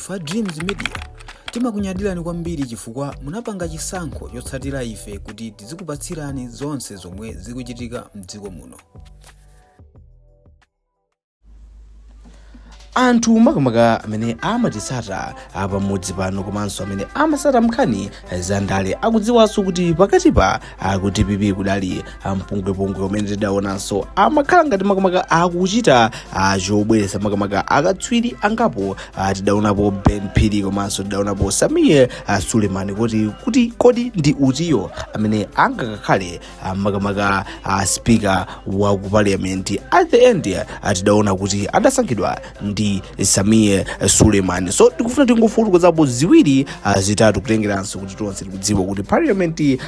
Fa Dreams Media timakunyadirani kwambiri chifukwa munapanga chisankho chotsatira ife kuti tizikupatsirani zonse zomwe zikuchitika m'dziko muno. Anthu makamaka amene amatisata pamudzi pano komanso amene amasata Nkhani za ndale akudziwanso kuti pakatipa kuti pipi kudali mpungwepungwe umene tidaonanso amakhala ngati makamaka akuchita chobweretsa makamaka akatswiri angapo. Tidaonapo Phiri komanso tidaonapo Suleman kuti kodi ndi utiyo amene angakakhale makamaka speaker wa ku parliament. At the end tidaona kuti adasankhidwa ndi Suleman. So tikufuna tingofutukuzapo ziwiri zitatu kutengeranso kuti tonse tikudziwa kuti parliament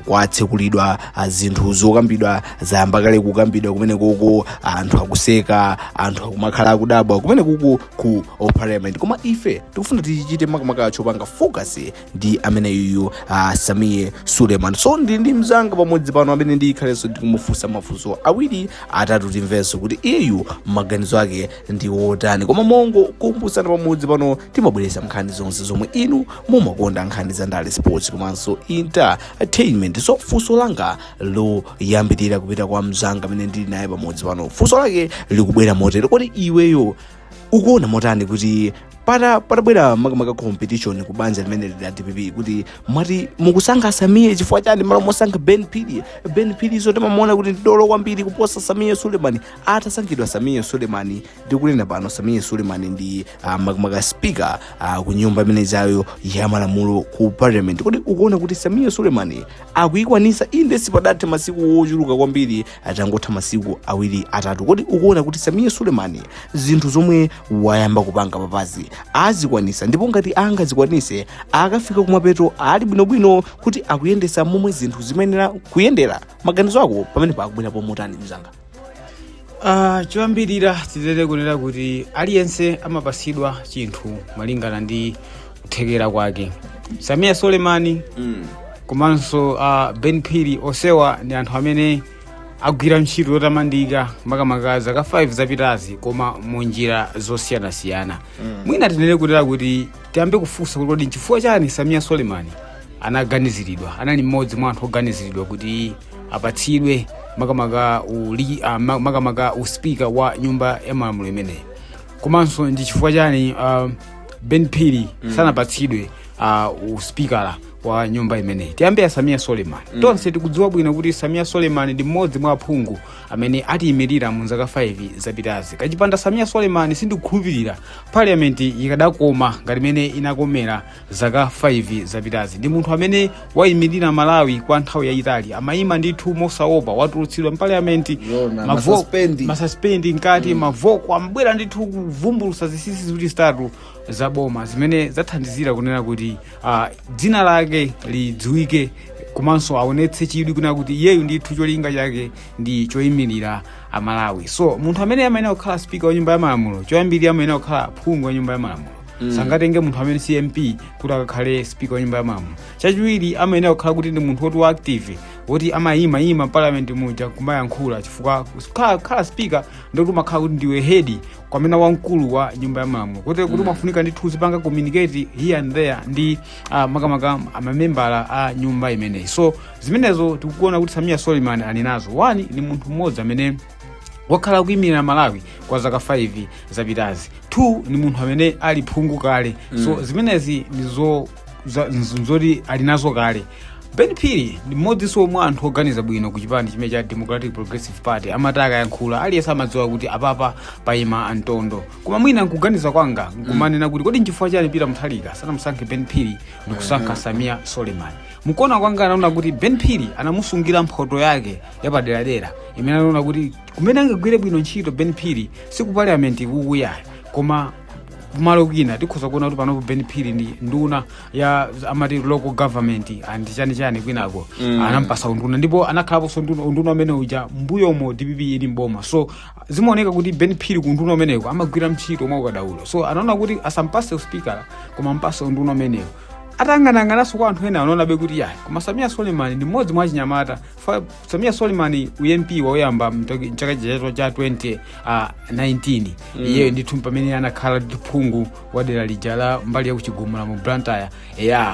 kwatsekulidwa zinthu zokambidwa zayamba kale kukambidwa kumene koko anthu akuseka, anthu akumakhala akudabwa kumene koko ku parliament. Koma ife tikufuna tichite makamaka chopanga focus ndi amene yuyu Suleman. So ndi mzanga pamodzi pano amene ndikhalenso ndikumufunsa mafunso awiri atatu timvenso kuti iyeyu maganizo ake ndi wotani. Koma mongo kumbusana pamodzi pano timabweretsa nkhani zonse zomwe inu mumakonda, nkhani za ndale, sports komanso entertainment. So funso langa loyambirira kupita kwa mzanga amene ndili naye pamodzi pano, funso lake likubwera motere: kodi iweyo ukuona motani kuti patabwera makamaka competition ku banja limene la DPP kuti mwati mukusankha Samia chifukwa chani malo mosankha Phiri so timamuona kuti ndolo kwambiri kuposa Suleman? Atasankhidwa Suleman ndikunena pano Suleman ndi makamaka speaker ku nyumba imene zayo ya malamulo ku parliament. Kodi ukuona kuti Suleman akuyikwanisa inde sipadathe masiku ochuluka kwambiri, atangotha masiku awiri atatu? Kodi ukuona kuti Suleman zinthu zomwe wayamba kupanga papazi azikwanisa, ndipo ngati angazikwanise akafika kumapeto ali bwinobwino kuti akuyendesa momwe zinthu zimenera kuyendera? Maganizo ako pamene pakubwerapo motani mzanga? Choyambirira titete kunena kuti aliyense amapasidwa chinthu malingana ndi kuthekera kwake. Suleman komanso Phiri osewa ndi anthu amene agwira ntchito yotamandika makamaka zaka 5 zapitazi, koma munjira zosiyanasiyana. Mwina tinene kunena kuti tiyambe kufunsa kuti kodi nchifukwa chani Suleman anaganiziridwa, anali mmodzi mwa anthu oganiziridwa kuti apatsidwe makamaka uspika wa nyumba ya malamulo imeneyi. Komanso ndi chifukwa chani Phiri sanapatsidwe uspikala wa nyumba imeneyi. Tiyambe ya Suleman. Tonse tikudziwa bwino kuti Suleman ndi mmodzi mwa aphungu amene atiyimirira mu zaka 5 zapitazi. Kachipanda Suleman sindikukhulupirira parliament ikadakoma ngati imene inakomera zaka 5 zapitazi. Ndi munthu amene wayimirira Malawi kwa nthawi yayitali, amayima ndithu mosaopa, watulutsidwa parliament masaspendi nkati mavoko amabwera ndithu kuvumbulusa zisisi zili zitatu za boma zimene zathandizira kunena kuti dzina lake lidziwike, komanso aonetse chidwi kunena kuti iyeyu ndithu cholinga chake ndi choyimirira Amalawi. So munthu amene amayenera kukhala speaker wa nyumba ya malamulo, choyambirira amayenera kukhala phungu wa nyumba ya malamulo. Sangatenge munthu amene CMP kuti akakhale speaker wa nyumba ya malamulo. Chachiwiri amayenera kukhala kuti ndi munthu woti active, woti amayima parliament muja kumayankhula, chifukwa kukhala speaker ndi kuti umakhala kuti ndiwe head kwamena wamkulu wa nyumba ya malamulo, kuti umafunika ndithu uzipanga communicate here and there ndi makamaka amamembala a nyumba imeneyi. So zimenezo tikuona kuti Suleman ali nazo. 1 ni munthu mmodzi amene wakhala kuyimirira Malawi kwa zaka 5 zapitazi. 2 ni munthu amene ali phungu kale. So zimenezi ndizo zoti ali nazo kale. Phiri ndi mmodzi mwa anthu oganiza bwino ku chipani chimene cha Democratic Progressive Party. Amataka yankhula aliyense amadziwa kuti apapa payima Antondo. Koma mwina nkuganiza kwanga nkumanena kuti kodi nchifukwa chani Peter Mutharika sanamusankhe Phiri ndi kusankha Suleman? Mukuona kwanga anaona kuti Phiri anamusungira mphoto yake yapaderadera imene anaona kuti kumene angagwire bwino ntchito Phiri si ku parliament kukuyayo, koma kumalo kina tikhoza kuona kuti panopo Phiri ndi nduna ya amati local government and chani kwinako anampasa unduna, ndipo anakhalapo unduna amene uja mbuyomo DPP ili mboma. So zimaoneka kuti Phiri ku unduna ameneko amagwira ntchito mwa ukadaulo. So anaona kuti asampase speaker koma ampase unduna ameneko. atang'anang'ananso kwa anthu ena anaonabe kuti yayi koma Samia Suleman ndi mmodzi mwa chinyamata. Samia Suleman UMP woyamba mchaka cha 2019 iyeyo ndithu pamene anakhala phungu wa dera lija la mbali ya kuchigumula mu Blantyre.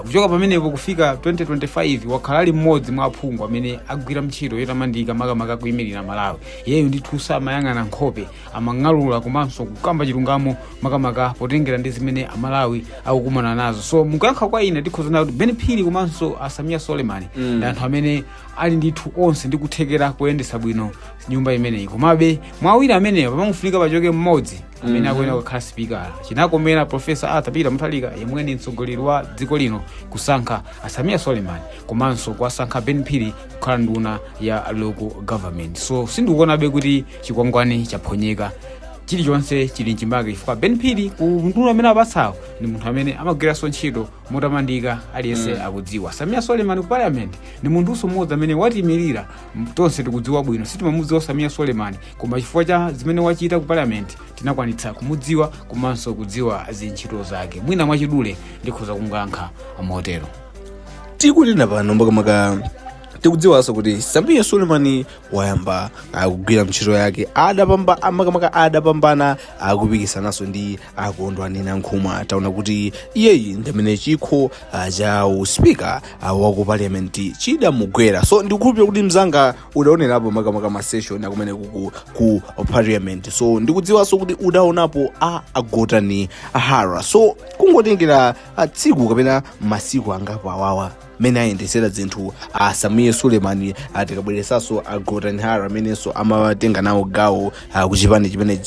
Kuchoka pamenepo kufika 2025 wakhala ali mmodzi mwa aphungu amene agwira ntchito yotamandika makamaka kuyimirira Malawi. Iyeyo ndithu samayang'ana nkhope, amang'alula komanso kukamba chilungamo makamaka potengera ndi zimene Amalawi akukumana nazo. So mukayankha kwa ine tikhozana kuti Ben Phiri komanso Samia Suleman ndi anthu amene ali ndithu onse ndi kuthekera kuyendesa bwino nyumba imeneyi. Komabe mwawiri ameneyo pamamufunika pachoke mmodzi amene akuyenera kukhala speaker. Chinakomera Professor Arthur Peter Mutharika yemwe ndi mtsogoleri wa dziko lino kusankha Samia Suleman komanso kusankha Ben Phiri kukhala nduna ya local government. So sindikuonabe kuti chikwangwani chaphonyeka, chilichonse chili mchimake chifukwa Ben Phiri ku nduna amene apatsawo ndi munthu amene amagwiranso ntchito motamandika aliyense akudziwa. Samia Suleman ku parliament ndi munthunso mmodzi amene watiyimirira tonse tikudziwa bwino. Sitimamudziwa Samia Suleman koma chifukwa cha zimene wachita ku parliament tinakwanitsa kumudziwa komanso kudziwa zintchito zake. Mwina mwachidule ndikhoza kungankha motero. Tikunena pano makamaka tikudziwanso kuti Samia Suleman wayamba akugwira ntchito yake adapambana akupikisananso ndi akondwanena nkhumwa. Taona kuti iyeyi ndi amene chikho cha uspika wa parliament chidamugwera. So ndikukhulupirira kuti mzanga udaonerapo makamaka ma session akumene ku parliament. So ndikudziwanso kuti udaonapo agotani ahara. So kungotengera tsiku kapena masiku angapo awawa mene ayendesera zinthu Samia Suleman atikabweresanso agotani ahara amenenso amatenga nawo gawo ku chipani chimene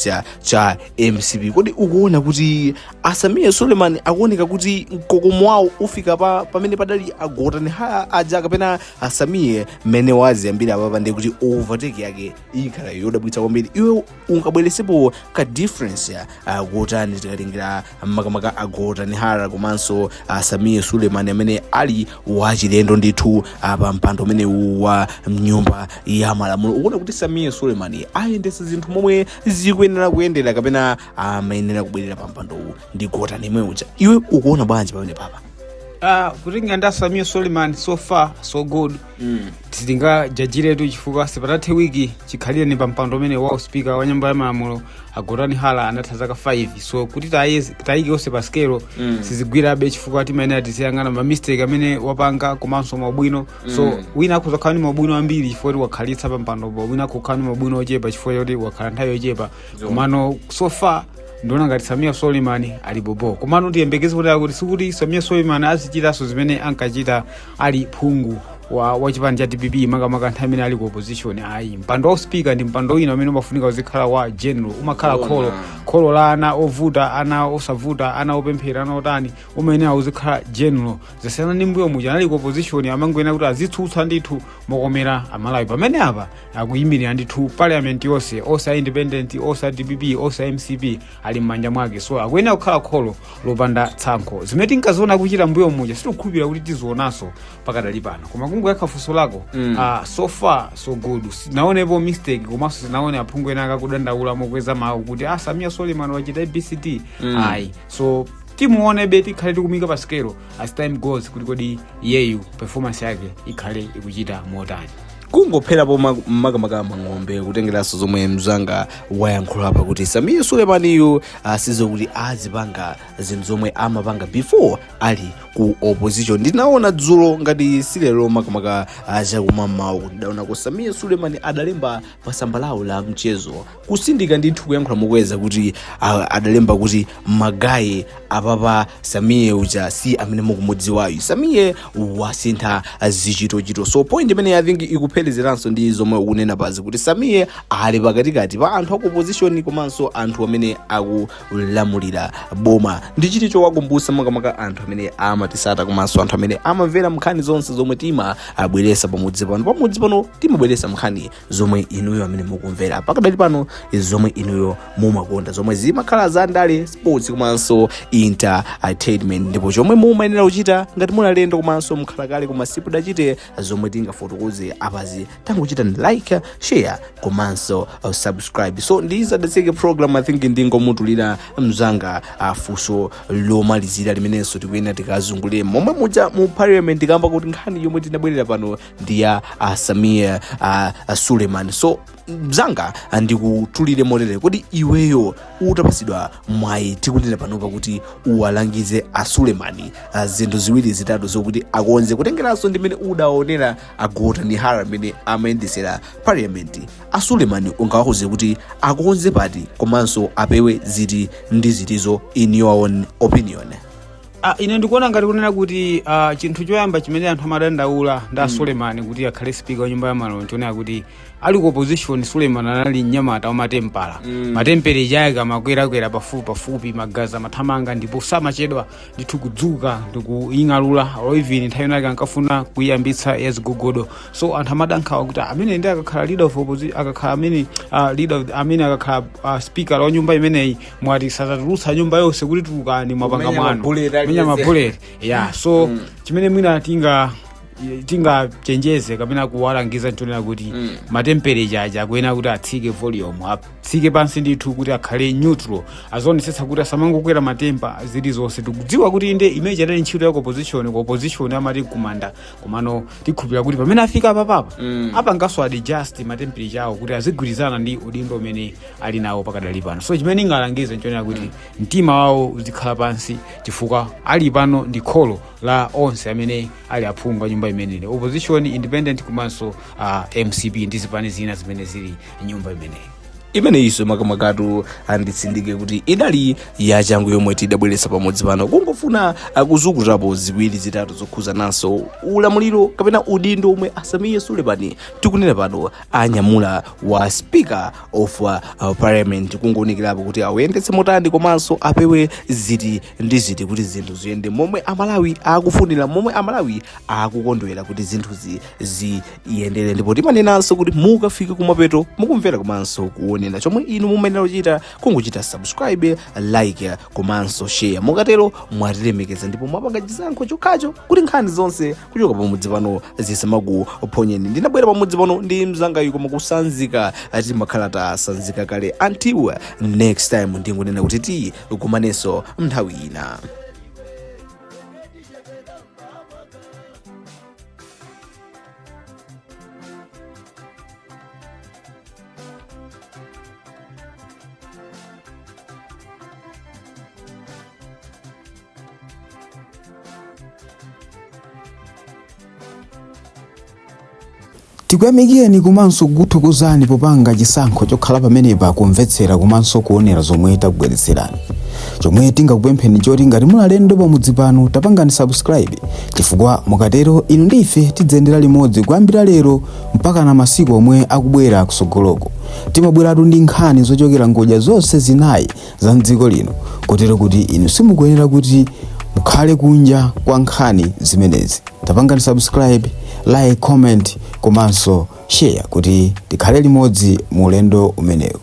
cha MCP. Kodi ukuona kuti Samia Suleman akuoneka kuti mkokomo wawo ufika pamene padali agotani ahara aja kapena Samia mene waziyambira apapa ndi kuti overtake yake ikhala yodabwitsa kwambiri? Iwe ungabweresepo ka difference ya agotani tikalingira makamaka agotani ahara komanso Samia Suleman amene ali wachilendo ndithu pa mpando umene wa mnyumba ya malamulo. Ukuona kuti Samia Suleman ayendesa zinthu momwe zikuyenera kuyendera kapena amayenera kubwerera pa mpando ndi gotani imwe uja? Iwe ukuona bwanji pamene papa? Kutinga nda Samia Suleman so far so good. Titingajajiretu chifukwa sipatathe wiki chikhalire ni pampando umene wa speaker wa nyumba ya malamulo agotani ahara anatha zaka 5. So kuti tayike onse pa skelo sizigwirabe chifukwa timayenera tisiyang'ana ma mistake amene wapanga komanso mabwino. So wina akhoza kukhala ni mabwino ambiri chifukwa kuti wakhalitsa pampando, wina akukhala ni mabwino ochepa chifukwa kuti wakhala nthawi yochepa. Komano so far ndona ngati Samia Suleman ali bobo. Komano tiyembekeze kuti sikuti Samia Suleman azichitaso zimene ankachita ali phungu wa chipani cha DPP makamaka nthawi imene ali ku opposition. Mpando wa speaker ndi mpando wina amene umafunika uzikhala wa general, umakhala kholo la ana ovuta, ana osavuta, ana opemphera, ana otani, umene uzikhala general. Zasiyana ndi mbuyo muja ali ku opposition amangoyena kuti azitsutsa ndithu mokomera Amalawi. Pamene apa akuyimirira ndithu parliament yonse, osa independent, osa DPP, osa MCP ali m'manja mwake. So akuyenera kukhala kholo lopanda tsankho. Zimene tinkaziona kuchita mbuyo muja sitikukhulupirira kuti tizionaso pakadali pano. Koma kungweka fuso lako so far so good. Sinaonepo mistake komanso sinaone aphungu ena akakudandaula mokweza mawu kuti Samia Suleman wachita ABCD. So timuonebe tikhale tikumika pa skelo as time goes kuti kodi iyeyu performance yake ikhale ikuchita motani. Kungopherapo makamaka mang'ombe kutengeranso zomwe mzanga wayankhula pa kuti Samia Suleman iyo sizokuti azipanga zinthu zomwe amapanga before ali ku opposition. Ndinaona dzulo ngati silero makamaka chakumamawa kuti ndaona ku Samia Suleman adalemba pa tsamba lawo la mchezo kusindika ndithu kuyankhula mokweza kuti adalemba kuti magayi apapa Samia uja si amene mukumudziwayo, Samia wasintha zichitochito. So point imene I think ikupelezeranso ndi zomwe ukunena pazi kuti Samia ali pakatikati pa anthu aku opposition komanso anthu amene akulamulira boma. Ndi chiti chowakumbutsa makamaka anthu amene amatisata komanso anthu amene amamvera nkhani zonse zomwe timabweresa pamudzi pano timabweresa nkhani zomwe inuyo amene mukumvera pakadali pano, zomwe inuyo mumakonda, zomwe zimakhala za ndale sports komanso entertainment. Ndipo chomwe mumayenera kuchita ngati muna lendo komanso mkhalakale koma sipudachite zomwe tingafotokoze apa basi tangochita like, share komanso subscribe. So ndizadatseke program I think ndingomutulira mzanga funso lomalizira limenenso tikuyena tikazungulire momwe muja mu parliament kamba kuti nkhani yomwe tinabwerera pano ndiya Samia Suleman. So mzanga ndikutulire motere kuti iweyo utapasidwa mwayi tikunena panopa kuti uwalangize Suleman zinthu ziwiri zitatu zokuti akonze kutengeranso ndimene udaonera agota ndi hara amene amayendesera parliament. Suleman ungawauze kuti akonze pati komanso apewe ziti ndi zitizo in your own opinion? Ine ndikuona ngati kunena kuti chinthu choyamba chimene anthu amadandaula nda Suleman kuti akhale speaker wa nyumba ya malamulo nchonera kuti ali ku opposition. Suleman anali mnyamata wamatempala, matempere ake amakwerakwera pafupi magazi amathamanga ndipo samachedwa ndithu kudzuka ndikuying'alula even nthawi yake ankafuna kuyambitsa yazigogodo. So anthu amadandaula kuti amene ndi akakhala leader of opposition, akakhala amene amene akakhala speaker wa nyumba imeneyi mwati sazatulutsa nyumba yonse kuti tulukani mwapanga mwano menya mabullet. So chimene mwina tingachenjeze kapena kuwalangiza nchonera kuti matemperature aja akuyenera kuti atsike volume, atsike pansi ndithu kuti akhale neutral, azionetsetsa kuti asamangokwera matempa zili zonse. Tikudziwa kuti inde imene inali ntchito ya opposition amati kumanda komano tikhulupirira kuti pamene afika apapapa apanganso adjust matemperature awo kuti azigwirizana ndi udindo umene ali nawo pakadali pano. So chimene ingalangize nchonera kuti mtima wawo uzikhala pansi chifukwa ali pano ndi kholo la onse amene ali aphungu nyumba imeneyi, opposition, independent komanso MCP ndi zipani zina zimene zili nyumba imeneyi. Iso makamakatu anditsindike kuti idali yachangu yomwe tidabweretsa pamodzi pano kungofuna kuzukutapo ziwiri zitatu zokhuza naso ulamuliro kapena udindo omwe Samia Suleman tikunena pano anyamula wa speaker of parliament, kungoonekerapo kuti awuyendetse motani komanso apewe ziti ndi ziti kuti zinthu ziyende momwe Amalawi akufunira, momwe Amalawi akukondwera kuti zinthuzi ziyendere. Ndipo timanenanso kuti mukafika kumapeto mukumvera komanso kuone chomwe inu mumayenera kuchita kungochita subscribe, like komanso share. Mukatero mwatilemekeza ndipo mwapanga chisankho chokhacho kuti nkhani zonse kuchoka pamudzi pano zisamakuphonyeni. Ndinabwera pamudzi pano ndi mzangayu koma kusanzika timakhala tasanzika kale. Until next time ndingonena kuti tikumanenso nthawi ina. Tikuyamikeni komanso kukuthokozani popanga chisankho chokhala pamenepa kumvetsera komanso kuonera zomwe takubweretserani. Chomwe tingakupempheni choti ngati muli alendo pamudzi pano tapangani subscribe, chifukwa mukatero inu ndi ife tidzayendera limodzi kuyambira lero mpaka na masiku omwe akubwera kusogoloko. Timabweratu ndi nkhani zochokera ngodya zonse zinayi za mdziko lino, kotero kuti inu simukuyenera kuti mukhale kunja kwa nkhani zimenezi. Tapangani subscribe, like, comment komanso share kuti tikhale limodzi mu ulendo umenewu.